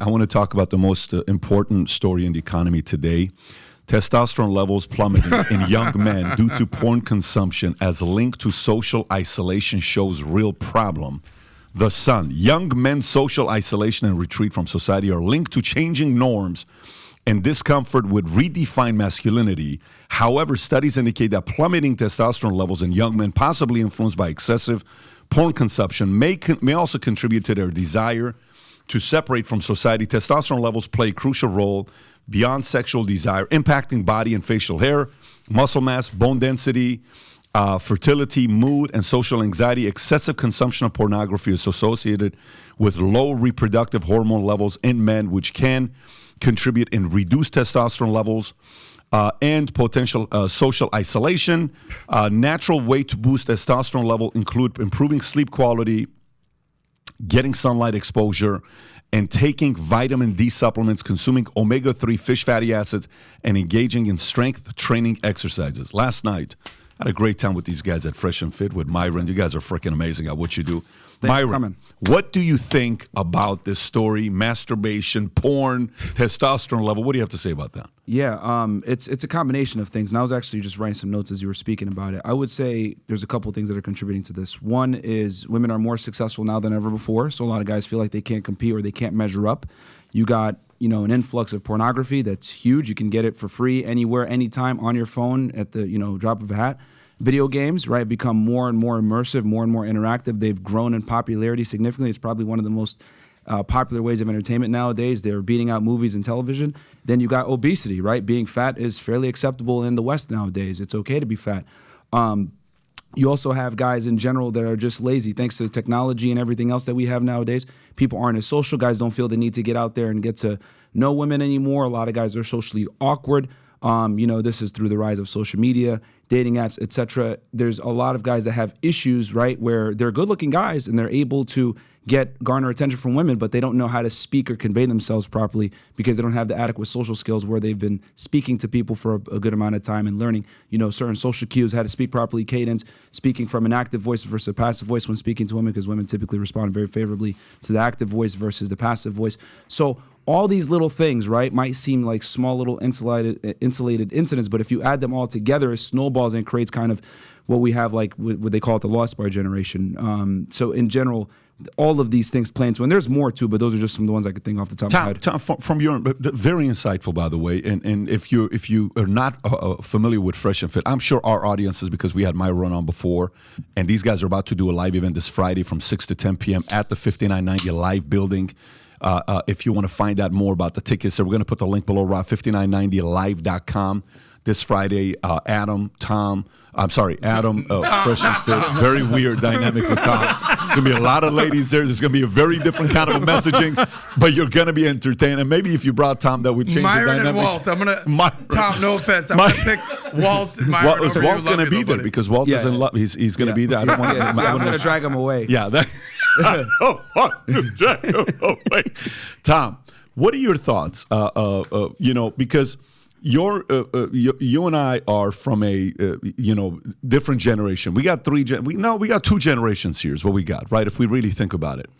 I want to talk about the most important story in the economy today. Testosterone levels plummeting in young men due to porn consumption as linked to social isolation shows real problem. The Sun. Young men's social isolation and retreat from society are linked to changing norms and discomfort with redefined masculinity. However, studies indicate that plummeting testosterone levels in young men, possibly influenced by excessive porn consumption, may also contribute to their desire to separate from society. Testosterone levels play a crucial role beyond sexual desire, impacting body and facial hair, muscle mass, bone density, fertility, mood, and social anxiety. Excessive consumption of pornography is associated with low reproductive hormone levels in men, which can contribute in reduced testosterone levels and potential social isolation. Natural way to boost testosterone level include improving sleep quality, getting sunlight exposure, and taking vitamin D supplements, consuming omega-3 fish fatty acids, and engaging in strength training exercises. Last night, I had a great time with these guys at Fresh and Fit with Myron. You guys are freaking amazing at what you do. Myron, what do you think about this story? Masturbation, porn, testosterone level. What do you have to say about that? Yeah, it's a combination of things. And I was actually just writing some notes as you were speaking about it. I would say there's a couple of things that are contributing to this. One is women are more successful now than ever before. So a lot of guys feel like they can't compete or they can't measure up. You got, an influx of pornography that's huge. You can get it for free anywhere, anytime on your phone at the, drop of a hat. Video games, right, become more and more immersive, more and more interactive. They've grown in popularity significantly. It's probably one of the most popular ways of entertainment nowadays. They're beating out movies and television. Then you got obesity, right? Being fat is fairly acceptable in the West nowadays. It's okay to be fat. You also have guys in general that are just lazy thanks to the technology and everything else that we have nowadays. People aren't as social. Guys don't feel the need to get out there and get to know women anymore. A lot of guys are socially awkward. This is through the rise of social media, dating apps, etc. There's a lot of guys that have issues, right, where they're good-looking guys and they're able to garner attention from women, but they don't know how to speak or convey themselves properly because they don't have the adequate social skills where they've been speaking to people for a good amount of time and learning, certain social cues, how to speak properly, cadence, speaking from an active voice versus a passive voice when speaking to women, because women typically respond very favorably to the active voice versus the passive voice. So all these little things, right, might seem like small little insulated incidents, but if you add them all together, it snowballs and creates kind of what we have, like what they call it the Lost Bar generation. So in general, all of these things play into, and there's more too, but those are just some of the ones I could think off the top of my head. Tom, from your very insightful, by the way, and if you are not familiar with Fresh and Fit, I'm sure our audience is, because we had Myron on before, and these guys are about to do a live event this Friday from 6 to 10 p.m. at the 5990 Live building. If you want to find out more about the tickets, so we're going to put the link below, 5990live.com. This Friday, Adam, Fresh and Fit. Very weird dynamic with Tom. There's going to be a lot of ladies there. There's going to be a very different kind of messaging, but you're going to be entertained. And maybe if you brought Tom, that would change Myron the dynamics. and Walt. Tom, no offense. I'm going to pick Walt. Myron Is Walt going to be there? Because Walt is in love. He's going to be there. I don't want I'm going to drag him away. Yeah. I don't want to drag him away. Tom, what are your thoughts? Because you and I are from a different generation. We got we got two generations here is what we got, right? If we really think about it,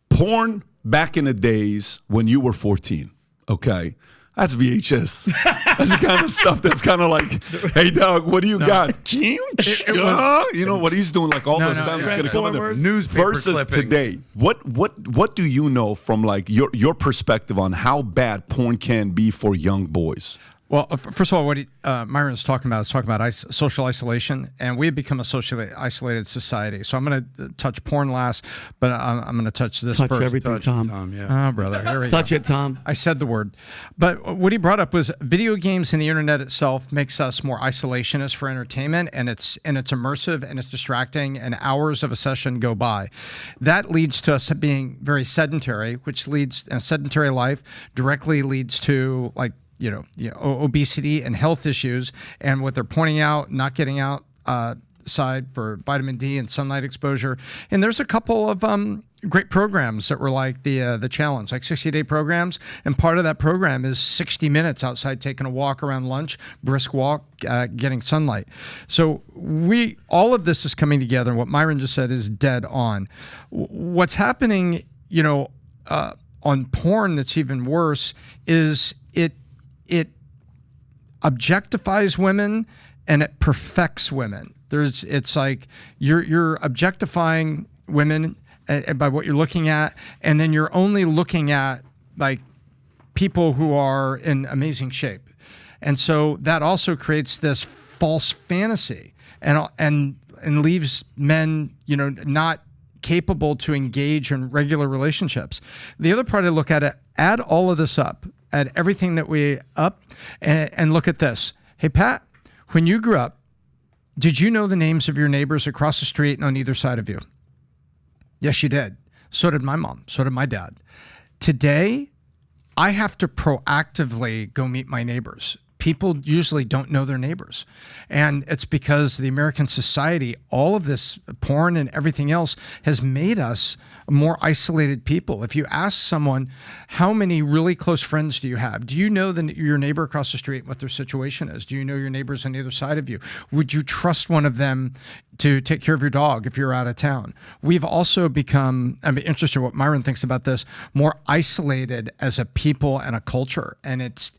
porn back in the days when you were 14, okay, that's VHS. That's the kind of stuff that's kind of like, hey, dog, what do you got? What he's doing, like all those sounds going to come in there. Newspaper versus clippings. Today. What do you know from like your perspective on how bad porn can be for young boys? Well, first of all, what Myron is talking about social isolation, and we have become a socially isolated society. So I'm going to touch porn last, but I'm going to touch this touch first. Everything, Tom. Oh, brother. Here we touch go. it, Tom. I said the word. But what he brought up was video games and the internet itself makes us more isolationist for entertainment, and it's immersive and it's distracting, and hours of a session go by. That leads to us being very sedentary, which leads a sedentary life directly leads to obesity and health issues, and what they're pointing out, not getting outside for vitamin D and sunlight exposure. And there's a couple of great programs that were like the challenge, like 60-day programs, and part of that program is 60 minutes outside taking a walk around lunch, brisk walk, getting sunlight. So all of this is coming together, and what Myron just said is dead on. What's happening, on porn that's even worse is it objectifies women and it perfects women. It's like you're objectifying women by what you're looking at, and then you're only looking at like people who are in amazing shape. And so that also creates this false fantasy and leaves men, not capable to engage in regular relationships. The other part I look at it, add all of this up, add everything that we up, and look at this. Hey, Pat, when you grew up, did you know the names of your neighbors across the street and on either side of you? Yes, you did. So did my mom. So did my dad. Today, I have to proactively go meet my neighbors. People usually don't know their neighbors. And it's because the American society, all of this porn and everything else has made us more isolated people. If you ask someone, how many really close friends do you have? Do you know your neighbor across the street, what their situation is? Do you know your neighbors on the other side of you? Would you trust one of them to take care of your dog if you're out of town? We've also become, I'm interested in what Myron thinks about this, more isolated as a people and a culture. And it's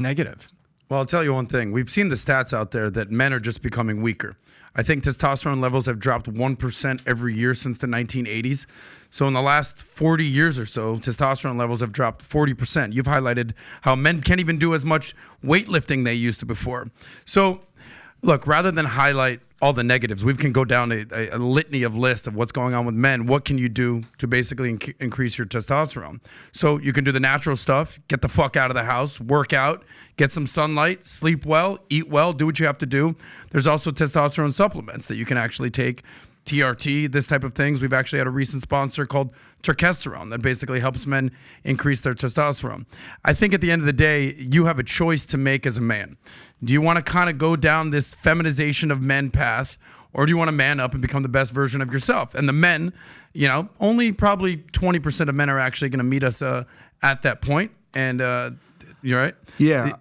negative. Well, I'll tell you one thing. We've seen the stats out there that men are just becoming weaker. I think testosterone levels have dropped 1% every year since the 1980s. So in the last 40 years or so, testosterone levels have dropped 40%. You've highlighted how men can't even do as much weightlifting they used to before. So look, rather than highlight all the negatives, we can go down a litany of list of what's going on with men. What can you do to basically increase your testosterone? So you can do the natural stuff, get the fuck out of the house, work out, get some sunlight, sleep well, eat well, do what you have to do. There's also testosterone supplements that you can actually take, TRT, this type of things. We've actually had a recent sponsor called Testosterone that basically helps men increase their testosterone. I think at the end of the day, you have a choice to make as a man. Do you want to kind of go down this feminization of men path, or do you want to man up and become the best version of yourself? And the men, only probably 20% of men are actually going to meet us at that point. And you're right. Yeah.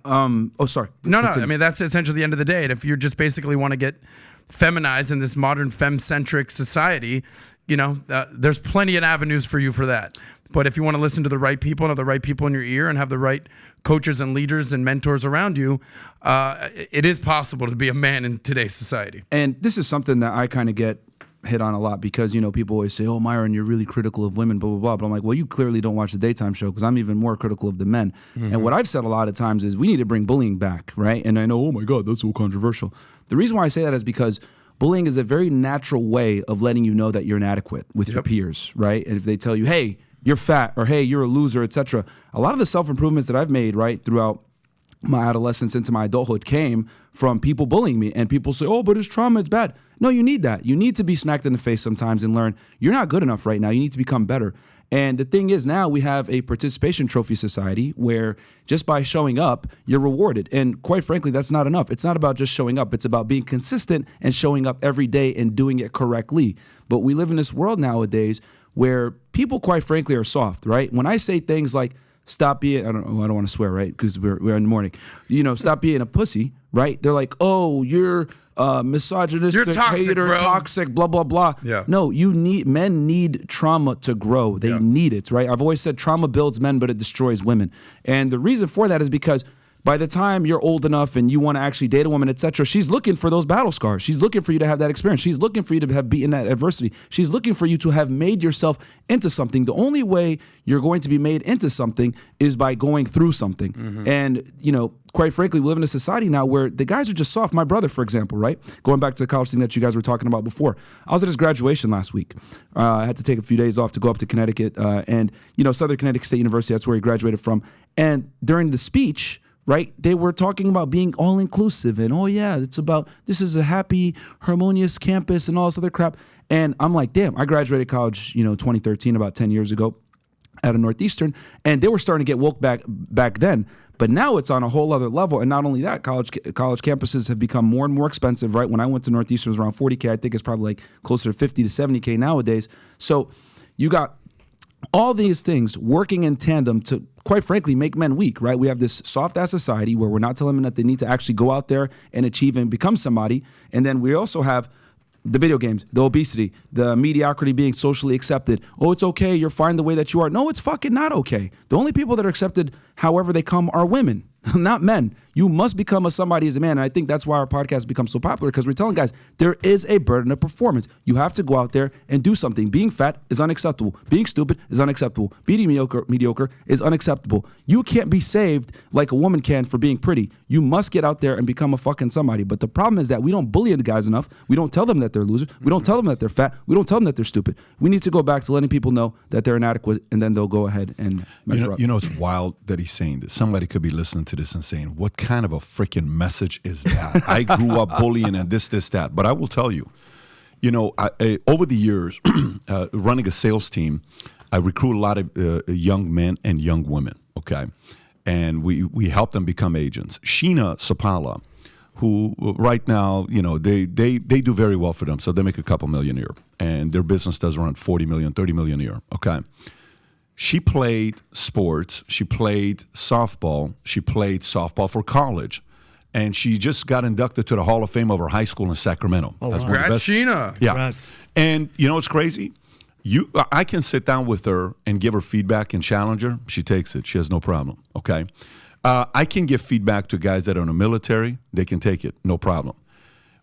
Sorry. No. I mean, that's essentially the end of the day. And if you just basically want to get feminized in this modern femme-centric society, there's plenty of avenues for you for that. But if you want to listen to the right people and have the right people in your ear and have the right coaches and leaders and mentors around you, it is possible to be a man in today's society. And this is something that I kind of get hit on a lot because, people always say, oh, Myron, you're really critical of women, blah, blah, blah. But I'm like, well, you clearly don't watch the daytime show because I'm even more critical of the men. Mm-hmm. And what I've said a lot of times is we need to bring bullying back, right? And I know, oh my God, that's so controversial. The reason why I say that is because bullying is a very natural way of letting you know that you're inadequate with your peers, right? And if they tell you, hey, you're fat, or hey, you're a loser, etc. A lot of the self-improvements that I've made, right, throughout my adolescence into my adulthood came from people bullying me. And people say, oh, but it's trauma, it's bad. No, you need that. You need to be smacked in the face sometimes and learn you're not good enough right now. You need to become better. And the thing is, now we have a participation trophy society where just by showing up, you're rewarded. And quite frankly, that's not enough. It's not about just showing up. It's about being consistent and showing up every day and doing it correctly. But we live in this world nowadays where people, quite frankly, are soft, right? When I say things like, stop being, I don't want to swear, right? Because we're in the morning. Stop being a pussy, right? They're like, oh, you're misogynistic, you're toxic, hater, bro. toxic, blah, blah, blah. Yeah. No, men need trauma to grow. They need it, right? I've always said trauma builds men, but it destroys women. And the reason for that is because by the time you're old enough and you want to actually date a woman, etc., she's looking for those battle scars. She's looking for you to have that experience. She's looking for you to have beaten that adversity. She's looking for you to have made yourself into something. The only way you're going to be made into something is by going through something. Mm-hmm. And, quite frankly, we live in a society now where the guys are just soft. My brother, for example, right? Going back to the college thing that you guys were talking about before. I was at his graduation last week. I had to take a few days off to go up to Connecticut. And Southern Connecticut State University, that's where he graduated from. And during the speech, right, they were talking about being all-inclusive and, oh, yeah, this is a happy, harmonious campus and all this other crap. And I'm like, damn, I graduated college, 2013, about 10 years ago out of Northeastern, and they were starting to get woke back then. But now it's on a whole other level. And not only that, college campuses have become more and more expensive, right? When I went to Northeastern, it was around $40K. I think it's probably like closer to $50 to $70K nowadays. So you got all these things working in tandem to, quite frankly, make men weak, right? We have this soft-ass society where we're not telling them that they need to actually go out there and achieve and become somebody. And then we also have the video games, the obesity, the mediocrity being socially accepted. Oh, it's okay. You're fine the way that you are. No, it's fucking not okay. The only people that are accepted however they come are women, not men. You must become a somebody as a man. And I think that's why our podcast becomes so popular, because we're telling guys there is a burden of performance. You have to go out there and do something. Being fat is unacceptable. Being stupid is unacceptable. Being mediocre is unacceptable. You can't be saved like a woman can for being pretty. You must get out there and become a fucking somebody. But the problem is that we don't bully the guys enough. We don't tell them that they're losers. We don't tell them that they're fat. We don't tell them that they're stupid. We need to go back to letting people know that they're inadequate, and then they'll go ahead and measure up. You know, it's wild that he's saying this. Somebody could be listening to this and saying, what kind of a freaking message is that? I grew up bullying and this, that. But I will tell you, over the years, running a sales team, I recruit a lot of young men and young women, okay? And we help them become agents. Sheena Sapala, who right now, they do very well for them. So they make a couple million a year. And their business does around 40 million, 30 million a year, okay? She played sports. She played softball. She played softball for college. And she just got inducted to the Hall of Fame of her high school in Sacramento. Oh, wow. Congrats, Sheena. Yeah. Congrats. And you know what's crazy? I can sit down with her and give her feedback and challenge her. She takes it. She has no problem, okay? I can give feedback to guys that are in the military. They can take it, no problem.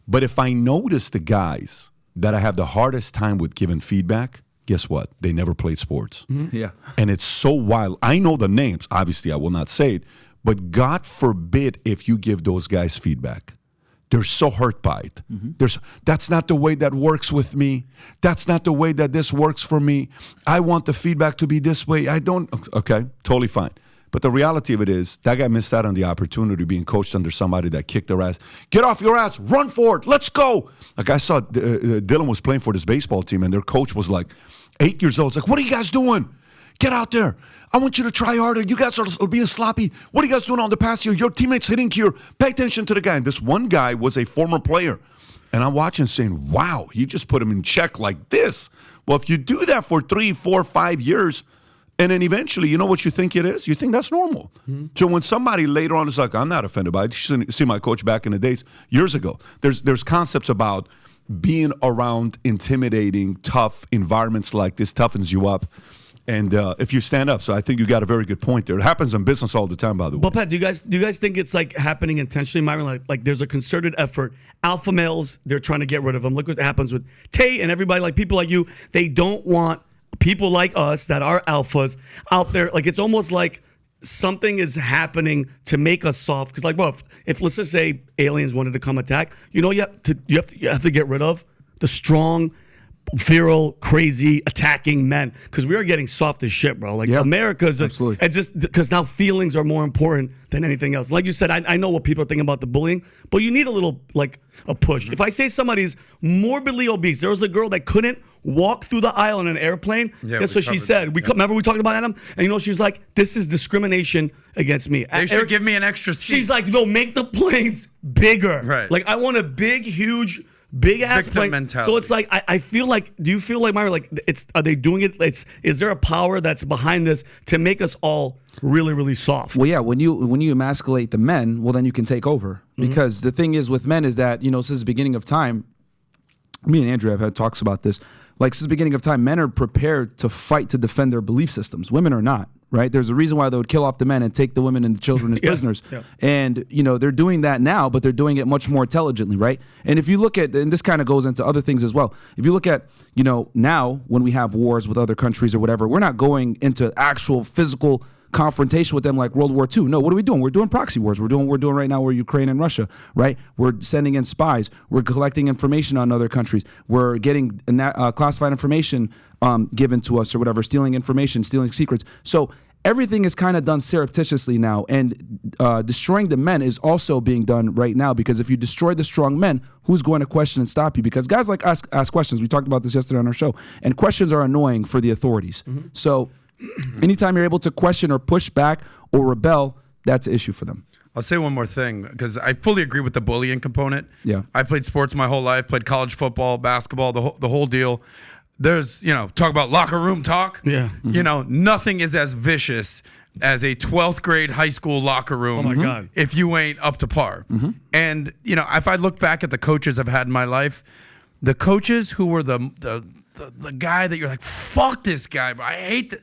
But if I notice the guys that I have the hardest time with giving feedback, guess what? They never played sports. Mm-hmm. Yeah. And it's so wild. I know the names. Obviously, I will not say it. But God forbid if you give those guys feedback. They're so hurt by it. Mm-hmm. That's not the way that works with me. That's not the way that this works for me. I want the feedback to be this way. I don't. Okay, totally fine. But the reality of it is that guy missed out on the opportunity of being coached under somebody that kicked their ass. Get off your ass. Run for it. Let's go. Like I saw Dylan was playing for this baseball team, and their coach was like 8 years old. It's like, what are you guys doing? Get out there. I want you to try harder. You guys are being sloppy. What are you guys doing on the pass here? Your teammates hitting here. Pay attention to the guy. And this one guy was a former player. And I'm watching saying, wow, he just put him in check like this. Well, if you do that for 3, 4, 5 years, and then eventually, you know what you think it is? You think that's normal. Mm-hmm. So when somebody later on is like, I'm not offended by it. You see my coach back in the days, years ago. There's concepts about being around intimidating, tough environments like this toughens you up. And if you stand up, so I think you got a very good point there. It happens in business all the time, by the way. But Pat, do you guys think it's like happening intentionally, Myron? Like there's a concerted effort. Alpha males, they're trying to get rid of them. Look what happens with Tay and everybody, like people like you. They don't want people like us that are alphas out there. Like it's almost like something is happening to make us soft. Because like, well, if let's just say aliens wanted to come attack, you have to get rid of the strong, virile, crazy, attacking men, because we are getting soft as shit, bro. Like America's, absolutely. It's just because now feelings are more important than anything else. Like you said, I know what people are thinking about the bullying, but you need a little like a push. Mm-hmm. If I say somebody's morbidly obese, there was a girl that couldn't walk through the aisle in an airplane. Yeah, that's what she said. Remember we talked about Adam, and she was like, "This is discrimination against me." They should give me an extra seat. She's like, "No, make the planes bigger." Right. Like I want a big, huge. Big ass plane. Mentality. So it's like I feel like. Do you feel like Myron? Like are they doing it? Is there a power that's behind this to make us all really, really soft? Well, yeah. When you emasculate the men, well, then you can take over. Because the thing is with men is that since the beginning of time, me and Andrew have had talks about this. Like since the beginning of time, men are prepared to fight to defend their belief systems. Women are not. Right? There's a reason why they would kill off the men and take the women and the children as prisoners. Yeah. And, they're doing that now, but they're doing it much more intelligently, right? And if you look at, and this kind of goes into other things as well. If you look at, now when we have wars with other countries or whatever, we're not going into actual physical confrontation with them like World War II. No, what are we doing? We're doing proxy wars. We're doing what we're doing right now with Ukraine and Russia, right? We're sending in spies. We're collecting information on other countries. We're getting classified information given to us or whatever, stealing information, stealing secrets. So everything is kind of done surreptitiously now, and destroying the men is also being done right now, because if you destroy the strong men, who's going to question and stop you? Because guys like ask questions. We talked about this yesterday on our show, and questions are annoying for the authorities. Mm-hmm. So anytime you're able to question or push back or rebel, that's an issue for them. I'll say one more thing, because I fully agree with the bullying component. Yeah, I played sports my whole life, played college football, basketball, the whole deal. There's, talk about locker room talk. Yeah. Mm-hmm. Nothing is as vicious as a 12th grade high school locker room. Oh my God. If you ain't up to par. Mm-hmm. And, if I look back at the coaches I've had in my life, The coaches who were the guy that you're like, fuck this guy, but I hate that.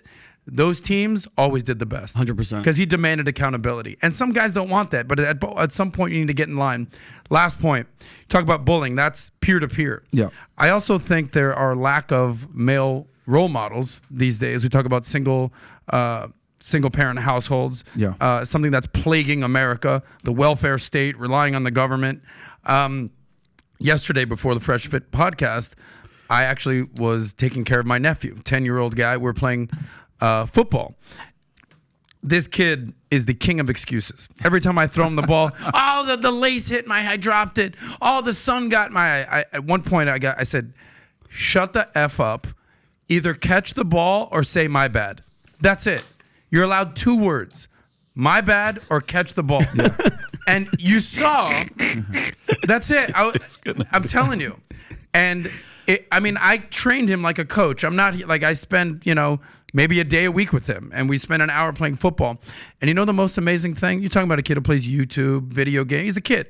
Those teams always did the best. 100%. Because he demanded accountability. And some guys don't want that, but at some point you need to get in line. Last point, talk about bullying. That's peer-to-peer. Yeah. I also think there are lack of male role models these days. We talk about single-parent households. Yeah. Something that's plaguing America, the welfare state, relying on the government. Yesterday, before the Fresh Fit podcast, I actually was taking care of my nephew, 10-year-old guy. We're playing football. This kid is the king of excuses. Every time I throw him the ball, oh, the lace hit I dropped it. Oh, the sun got at one point I said, shut the F up. Either catch the ball or say my bad. That's it. You're allowed 2 words. My bad or catch the ball. Yeah. And you saw, that's it. I'm telling you. And I trained him like a coach. I'm not like I spend, maybe a day a week with him, and we spend an hour playing football. And the most amazing thing? You're talking about a kid who plays YouTube, video game. He's a kid.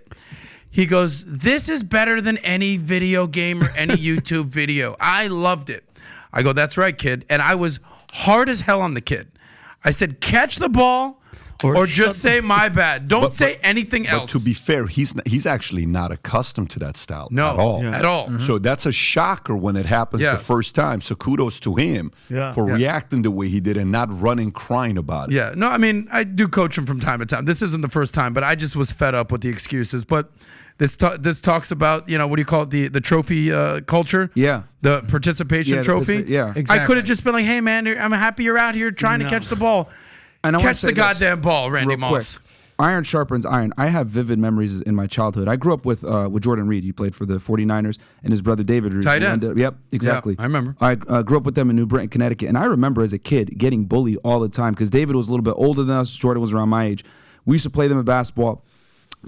He goes, this is better than any video game or any YouTube video. I loved it. I go, that's right, kid. And I was hard as hell on the kid. I said, catch the ball or just say my bad. Don't say anything else. But to be fair, he's actually not accustomed to that style at all. At all. Mm-hmm. So that's a shocker when it happens the first time. So kudos to him for reacting the way he did and not running crying about it. Yeah. No, I do coach him from time to time. This isn't the first time, but I just was fed up with the excuses. But this talks about, what do you call it, the trophy culture? Yeah. The participation trophy? Exactly. I could have just been like, hey, man, I'm happy you're out here trying to catch the ball. And I catch the goddamn ball, Randy Moss. Iron sharpens iron. I have vivid memories in my childhood. I grew up with Jordan Reed. He played for the 49ers, and his brother David Reed. Tight end. Yep, exactly. Yeah, I remember. I grew up with them in New Britain, Connecticut, and I remember as a kid getting bullied all the time because David was a little bit older than us. Jordan was around my age. We used to play them in basketball,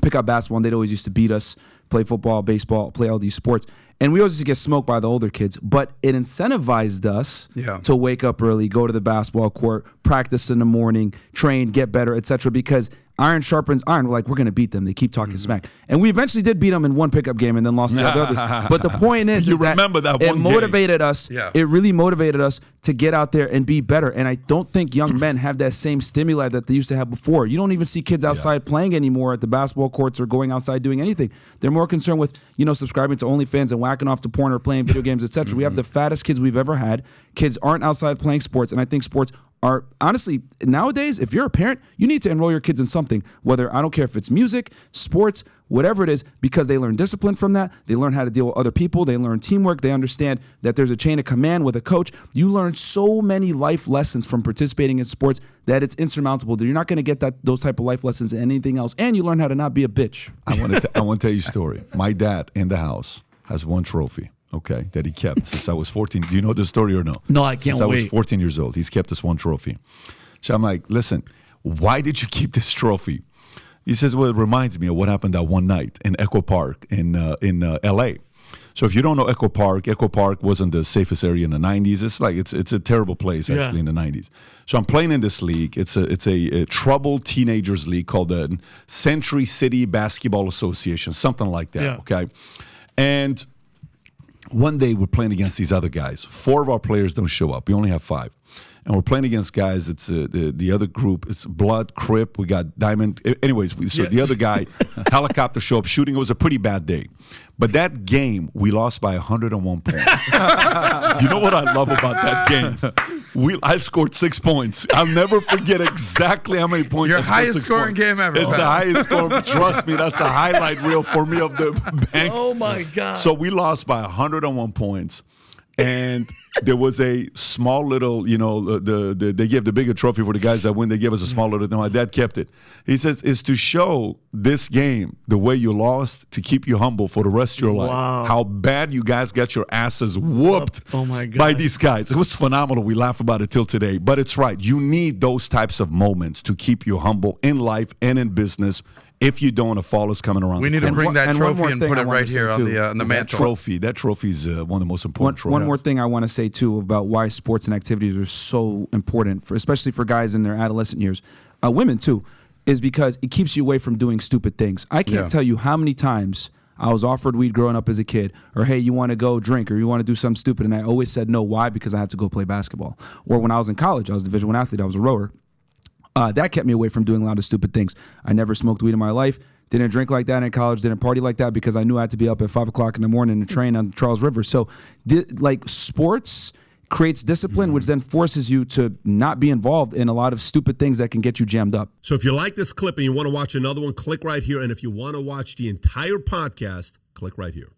pick up basketball, and they'd always used to beat us, play football, baseball, play all these sports. And we always used to get smoked by the older kids, but it incentivized us to wake up early, go to the basketball court, practice in the morning, train, get better, etc. Because iron sharpens iron. We're like, we're going to beat them. They keep talking smack. And we eventually did beat them in one pickup game and then lost the others. But the point is, it motivated us. Yeah. It really motivated us to get out there and be better. And I don't think young men have that same stimuli that they used to have before. You don't even see kids outside playing anymore at the basketball courts or going outside doing anything. They're more concerned with, subscribing to OnlyFans and whacking off to porn or playing video games, etc. We have the fattest kids we've ever had. Kids aren't outside playing sports, and I think sports are, honestly, nowadays, if you're a parent, you need to enroll your kids in something, whether, I don't care if it's music, sports, whatever it is, because they learn discipline from that. They learn how to deal with other people. They learn teamwork. They understand that there's a chain of command with a coach. You learn so many life lessons from participating in sports that it's insurmountable. You're not going to get those type of life lessons in anything else. And you learn how to not be a bitch. I want to tell you a story. My dad in the house has one trophy. Okay, that he kept since I was 14. Do you know the story or no? No, I can't wait. Since I was 14 years old, he's kept this one trophy. So I'm like, listen, why did you keep this trophy? He says, well, it reminds me of what happened that one night in Echo Park in L.A. So if you don't know Echo Park wasn't the safest area in the 90s. It's a terrible place actually in the 90s. So I'm playing in this league. It's a troubled teenagers league called the Century City Basketball Association, something like that. Yeah. Okay, and one day we're playing against these other guys. 4 of our players don't show up. We only have 5. And we're playing against guys. It's the other group. It's Blood, Crip. We got Diamond. Anyways, the other guy, helicopter show up shooting. It was a pretty bad day. But that game, we lost by 101 points. You know what I love about that game? I scored 6 points. I'll never forget exactly how many points. Your highest scoring game ever. It's the highest score. Trust me, that's a highlight reel for me of the bank. Oh, my God. So we lost by 101 points. And there was a small little, they give the bigger trophy for the guys that win. They give us a small little thing. My dad kept it. He says, it's to show this game, the way you lost, to keep you humble for the rest of your life. How bad you guys got your asses whooped by these guys. It was phenomenal. We laugh about it till today. But it's right. You need those types of moments to keep you humble in life and in business. If you don't, a fall is coming around. We need to bring that trophy and put it right here on the mantle. That trophy is one of the most important trophies. One more thing I want to say, too, about why sports and activities are so important, especially for guys in their adolescent years, women, too, is because it keeps you away from doing stupid things. I can't tell you how many times I was offered weed growing up as a kid, or hey, you want to go drink, or you want to do something stupid, and I always said no. Why? Because I had to go play basketball. Or when I was in college, I was a Division I athlete. I was a rower. That kept me away from doing a lot of stupid things. I never smoked weed in my life. Didn't drink like that in college. Didn't party like that because I knew I had to be up at 5 o'clock in the morning to train on the Charles River. So, like, sports creates discipline, which then forces you to not be involved in a lot of stupid things that can get you jammed up. So if you like this clip and you want to watch another one, click right here. And if you want to watch the entire podcast, click right here.